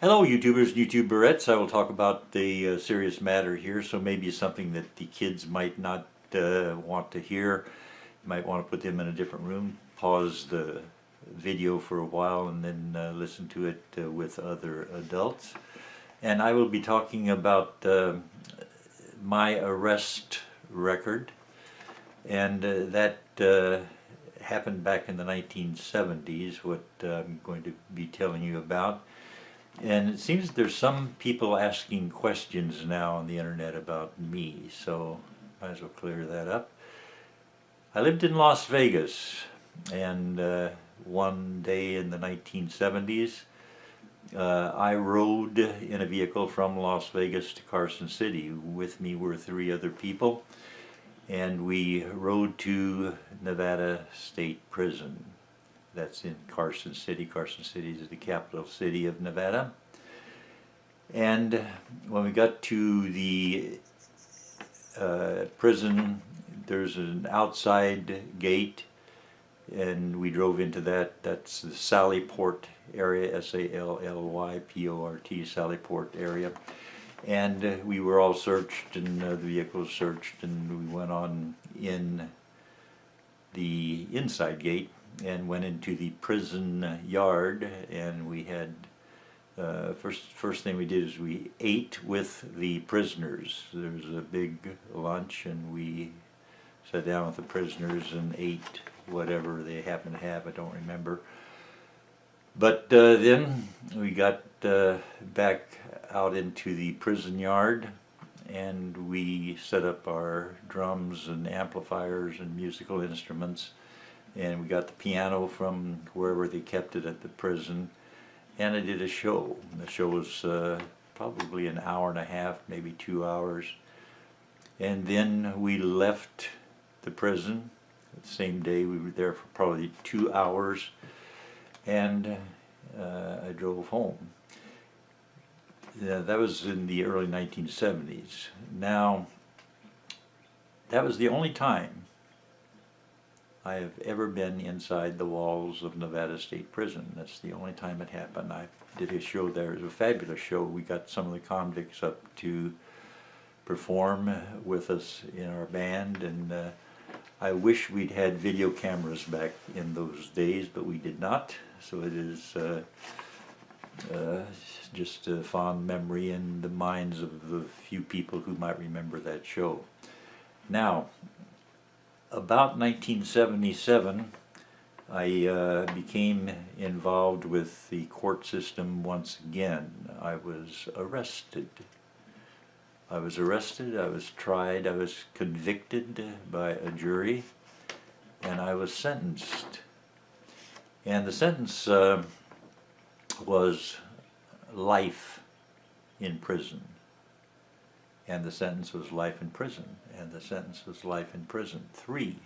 Hello YouTubers, YouTuberettes. I will talk about the serious matter here, so maybe something that the kids might not want to hear. You might want to put them in a different room, pause the video for a while, and then listen to it with other adults. And I will be talking about my arrest record, and that happened back in the 1970s, what I'm going to be telling you about. And it seems there's some people asking questions now on the internet about me, so might as well clear that up. I lived in Las Vegas, and one day in the 1970s, I rode in a vehicle from Las Vegas to Carson City. With me were 3 other people, and we rode to Nevada State Prison. That's in Carson City. Carson City is the capital city of Nevada. And when we got to the prison, there's an outside gate, and we drove into that. That's the Sallyport area, S-A-L-L-Y-P-O-R-T, Sallyport area. And we were all searched, and the vehicle was searched, and we went on in the inside gate and went into the prison yard, and we had first thing we did is we ate with the prisoners. There was a big lunch, and we sat down with the prisoners and ate whatever they happened to have. I don't remember. But then we got back out into the prison yard, and we set up our drums and amplifiers and musical instruments, and we got the piano from wherever they kept it at the prison, and I did a show. The show was probably an hour and a half, maybe 2 hours, and then we left the prison the same day. We were there for probably 2 hours, and I drove home. That was in the early 1970s. Now, that was the only time I have ever been inside the walls of Nevada State Prison. That's the only time it happened. I did a show there. It was a fabulous show. We got some of the convicts up to perform with us in our band, and I wish we'd had video cameras back in those days, but we did not. So it is just a fond memory in the minds of the few people who might remember that show. Now, about 1977, I became involved with the court system once again. I was arrested. I was tried, I was convicted by a jury, and I was sentenced. And the sentence was life in prison. And the sentence was life in prison, and the sentence was life in prison. Three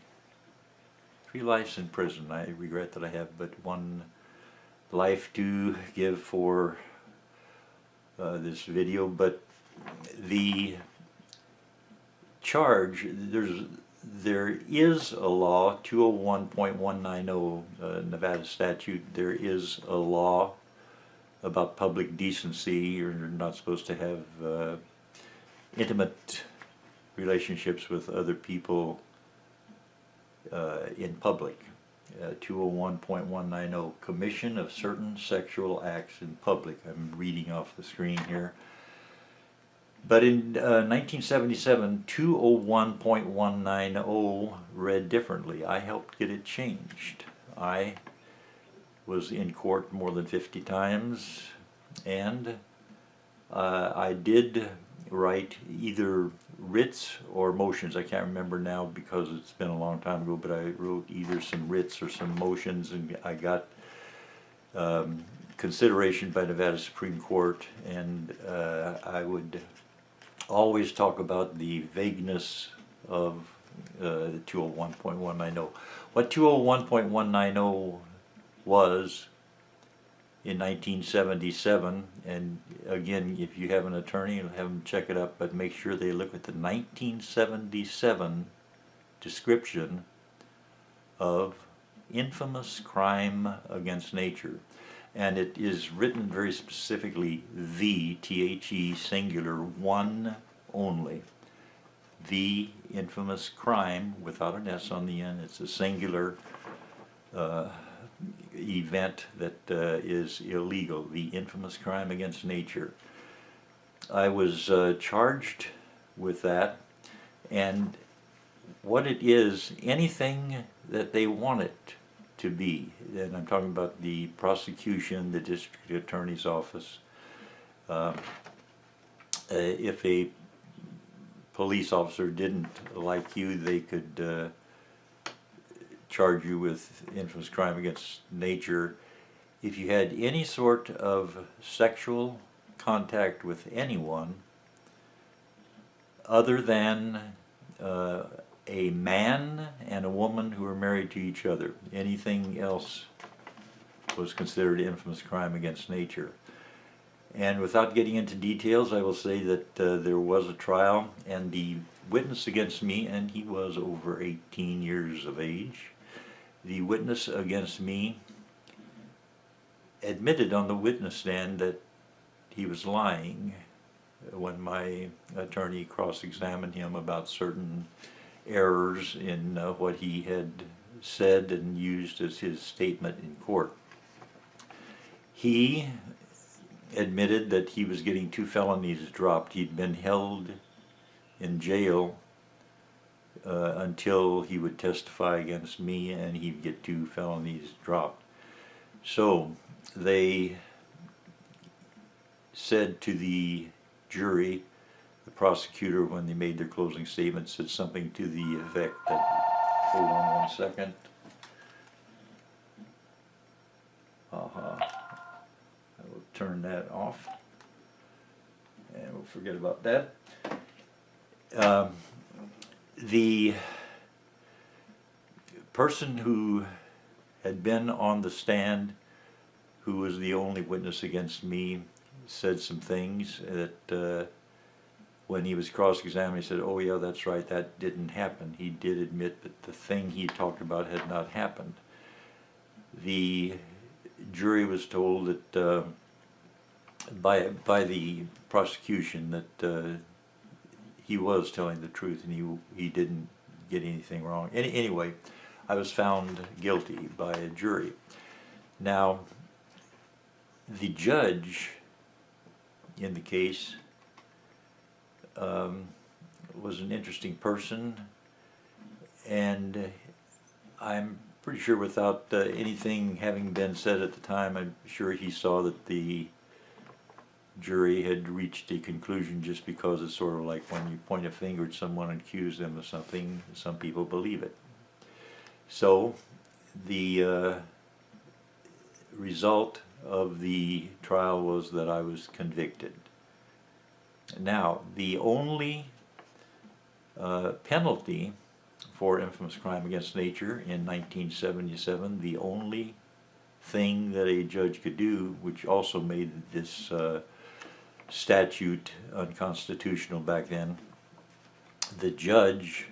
lives in prison. I regret that I have but one life to give for this video, but the charge, there is a law, 201.190 Nevada statute, there is a law about public decency. You're not supposed to have intimate relationships with other people in public. 201.190, commission of certain sexual acts in public. I'm reading off the screen here. But in 1977, 201.190 read differently. I helped get it changed. I was in court more than 50 times, and I did write either writs or motions. I can't remember now because it's been a long time ago, but I wrote either some writs or some motions, and I got consideration by Nevada Supreme Court, and I would always talk about the vagueness of the 201.190. What 201.190 was in 1977, and again, if you have an attorney, have them check it up, but make sure they look at the 1977 description of infamous crime against nature. and it is written very specifically, the, T-H-E, singular, one only. The infamous crime, without an S on the end. It's a singular event that is illegal, the infamous crime against nature. I was charged with that, and what it is, anything that they want it to be, and I'm talking about the prosecution, the district attorney's office. If a police officer didn't like you, they could charge you with infamous crime against nature. If you had any sort of sexual contact with anyone other than a man and a woman who were married to each other, anything else was considered infamous crime against nature. And without getting into details, I will say that there was a trial, and the witness against me, and he was over 18 years of age, the witness against me admitted on the witness stand that he was lying when my attorney cross-examined him about certain errors in what he had said and used as his statement in court. He admitted that he was getting 2 felonies dropped. He'd been held in jail until he would testify against me, and he'd get 2 felonies dropped. So they said to the jury, the prosecutor, when they made their closing statement, said something to the effect that, hold on one second. I will turn that off, and we'll forget about that. The person who had been on the stand, who was the only witness against me, said some things that when he was cross-examined, he said, "Oh yeah, that's right, that didn't happen." He did admit that the thing he talked about had not happened. The jury was told that by the prosecution that he was telling the truth, and he didn't get anything wrong. Anyway, I was found guilty by a jury. Now, the judge in the case was an interesting person, and I'm pretty sure, without anything having been said at the time, I'm sure he saw that the jury had reached a conclusion, just because it's sort of like when you point a finger at someone and accuse them of something, some people believe it. So the result of the trial was that I was convicted. Now, the only penalty for infamous crime against nature in 1977, the only thing that a judge could do, which also made this statute unconstitutional back then, the judge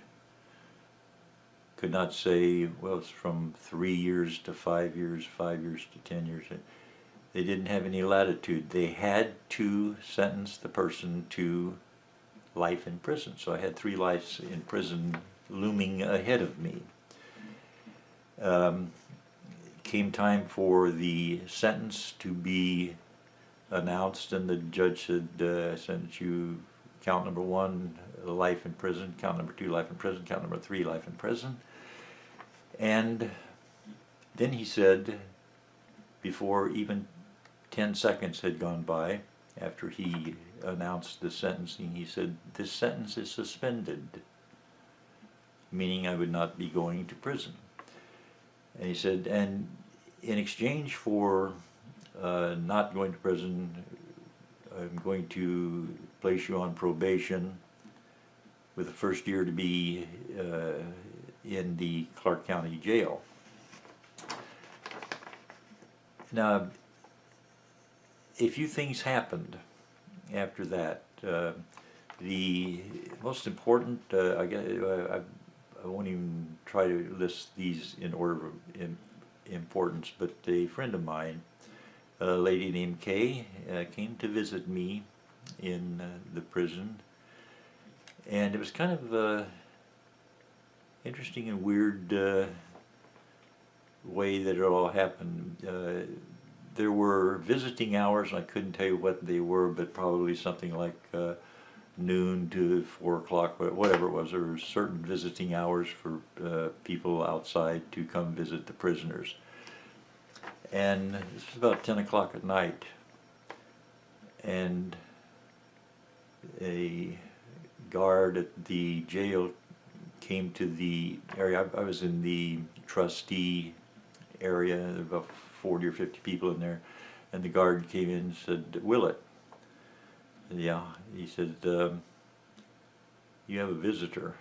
could not say, well, it's from 3 years to 5 years, 5 years to 10 years. They didn't have any latitude. They had to sentence the person to life in prison. So I had 3 lives in prison looming ahead of me. Came time for the sentence to be announced, and the judge said, I sentence you, count number 1, life in prison, count number 2, life in prison, count number 3, life in prison. And then he said, before even 10 seconds had gone by, after he announced the sentencing, he said, "This sentence is suspended," meaning I would not be going to prison. And he said, and in exchange for not going to prison, I'm going to place you on probation, with the first year to be in the Clark County Jail. Now, a few things happened after that. The most important, I won't even try to list these in order of importance, but a friend of mine a lady named Kay came to visit me in the prison, and it was kind of interesting and weird way that it all happened. There were visiting hours, and I couldn't tell you what they were, but probably something like noon to 4 o'clock, whatever it was. There were certain visiting hours for people outside to come visit the prisoners. And this was about 10 o'clock at night, and a guard at the jail came to the area. I was in the trustee area. There were about 40 or 50 people in there, and the guard came in and said, "Willett." Yeah, he said, "You have a visitor."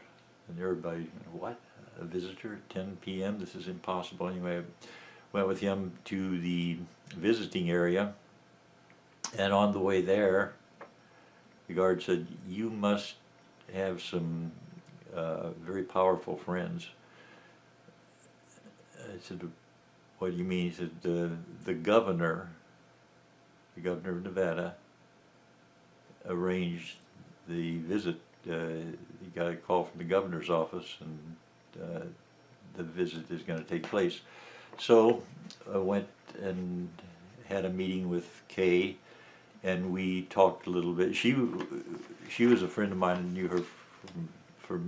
And everybody, "What? A visitor at 10 p.m.? This is impossible." Anyway, I went with him to the visiting area, and on the way there, the guard said, "You must have some very powerful friends." I said, "What do you mean?" He said, the governor of Nevada arranged the visit. He got a call from the governor's office, and the visit is going to take place." So I went and had a meeting with Kay, and we talked a little bit. She was a friend of mine and knew her for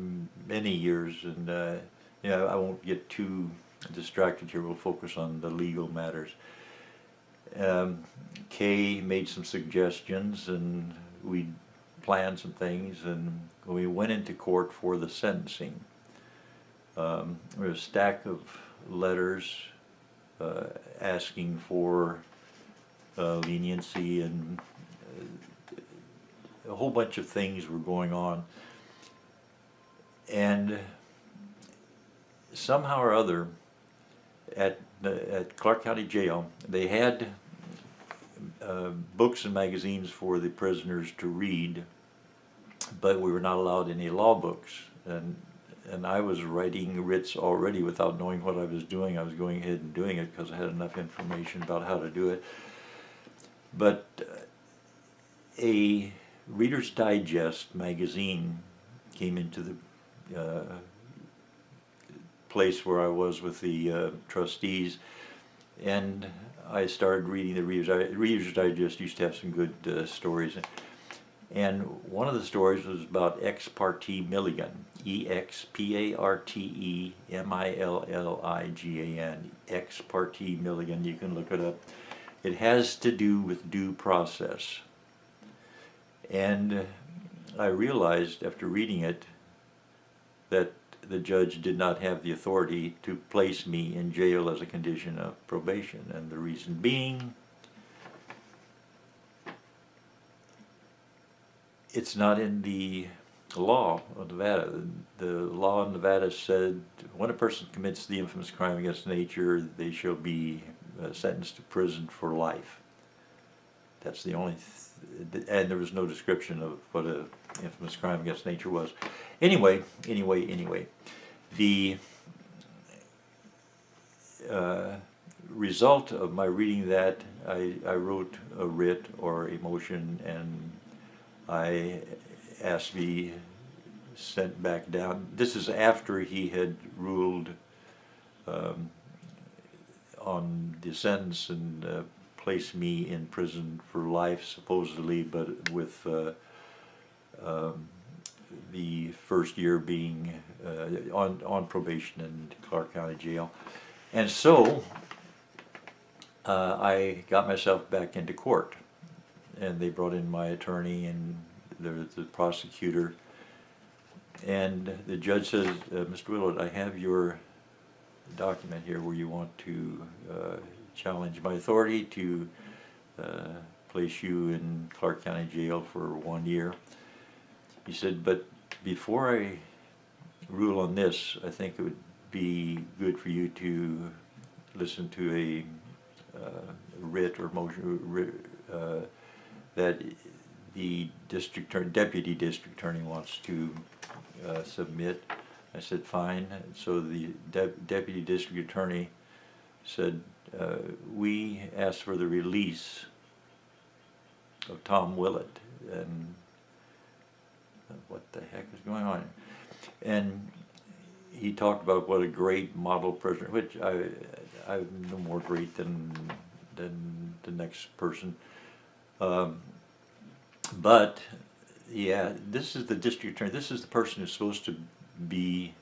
many years, and I won't get too distracted here. We'll focus on the legal matters. Kay made some suggestions, and we planned some things, and we went into court for the sentencing. There was a stack of letters asking for leniency, and a whole bunch of things were going on. And somehow or other, at Clark County Jail, they had books and magazines for the prisoners to read, but we were not allowed any law books. And I was writing writs already without knowing what I was doing. I was going ahead and doing it because I had enough information about how to do it. But a Reader's Digest magazine came into the place where I was with the trustees, and I started reading the Reader's Digest. Used to have some good stories, and one of the stories was about Ex parte Milligan, EXPARTE MILLIGAN, Ex parte Milligan. You can look it up. It has to do with due process, and I realized after reading it that the judge did not have the authority to place me in jail as a condition of probation, and the reason being, it's not in the law of Nevada. The law in Nevada said when a person commits the infamous crime against nature, they shall be sentenced to prison for life. That's the only and there was no description of what a infamous crime against nature was. Anyway, the result of my reading that, I wrote a writ or a motion, and I asked to be sent back down. This is after he had ruled on the sentence and placed me in prison for life, supposedly, but with the first year being on probation in Clark County Jail. And so I got myself back into court, and they brought in my attorney and the prosecutor, and the judge says, "Mr. Willett, I have your document here where you want to challenge my authority to place you in Clark County Jail for 1 year." He said, "But before I rule on this, I think it would be good for you to listen to a writ or motion that the deputy district attorney wants to submit." I said, "Fine." And so the deputy district attorney said, we asked for the release of Tom Willett, and what the heck is going on? And he talked about what a great model president, which I'm no more great than the next person. But yeah, this is the district attorney. This is the person who's supposed to be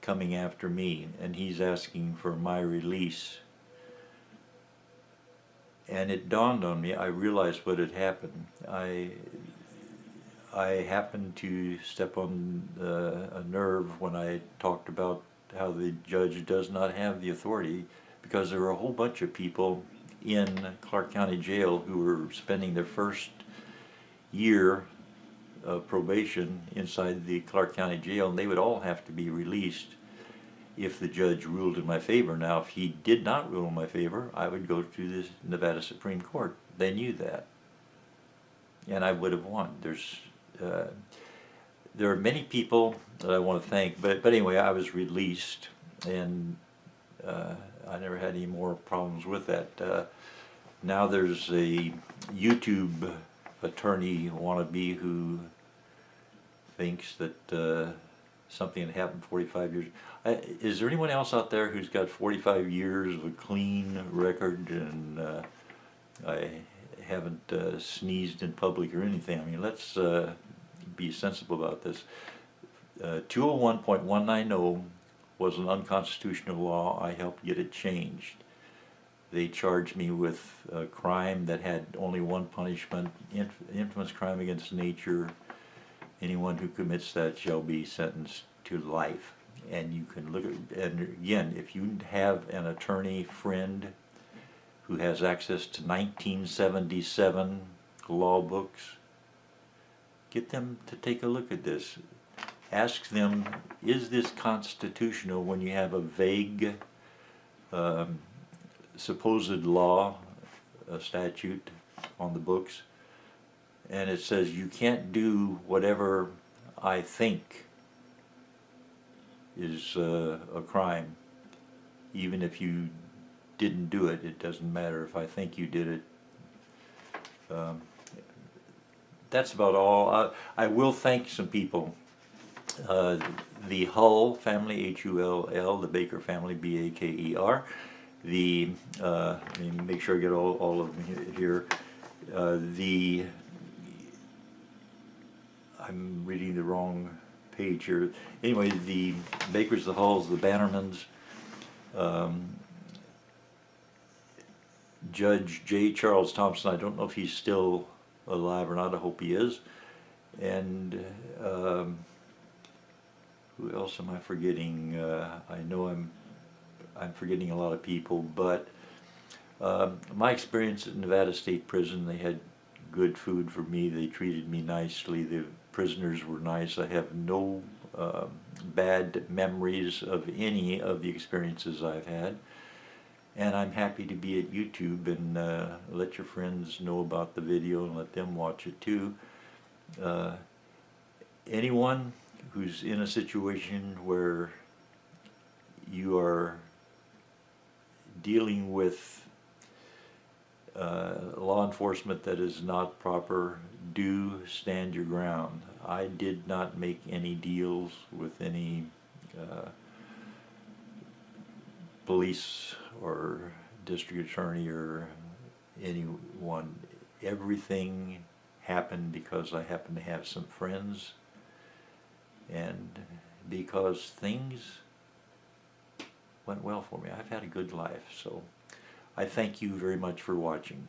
coming after me, and he's asking for my release. And it dawned on me, I realized what had happened. I happened to step on a nerve when I talked about how the judge does not have the authority, because there were a whole bunch of people in Clark County Jail who were spending their first year of probation inside the Clark County Jail, and they would all have to be released if the judge ruled in my favor. Now, if he did not rule in my favor, I would go to the Nevada Supreme Court. They knew that, and I would have won. There are many people that I want to thank, but anyway, I was released, and I never had any more problems with that. Now there's a YouTube attorney wannabe who thinks that something had happened 45 years. Is there anyone else out there who's got 45 years of a clean record and I haven't sneezed in public or anything? I mean, let's be sensible about this. 201.190 was an unconstitutional law. I helped get it changed. They charged me with a crime that had only one punishment, infamous crime against nature. Anyone who commits that shall be sentenced to life. And you can look at, and again, if you have an attorney friend who has access to 1977 law books, get them to take a look at this. Ask them, is this constitutional when you have a vague supposed law, a statute on the books, and it says you can't do whatever I think is a crime. Even if you didn't do it, it doesn't matter if I think you did it. That's about all. I will thank some people. The Hull family, H-U-L-L, the Baker family, B-A-K-E-R. Let me make sure I get all of them here. I'm reading the wrong page here. Anyway, the Bakers, the Hulls, the Bannermans, Judge J. Charles Thompson, I don't know if he's still alive or not, I hope he is, and who else am I forgetting? I know I'm forgetting a lot of people, but my experience at Nevada State Prison, they had good food for me, they treated me nicely, the prisoners were nice. I have no bad memories of any of the experiences I've had, and I'm happy to be at YouTube and let your friends know about the video and let them watch it too. Anyone who's in a situation where you are dealing with law enforcement that is not proper, do stand your ground. I did not make any deals with any police or district attorney or anyone. Everything happened because I happened to have some friends and because things went well for me. I've had a good life, so I thank you very much for watching.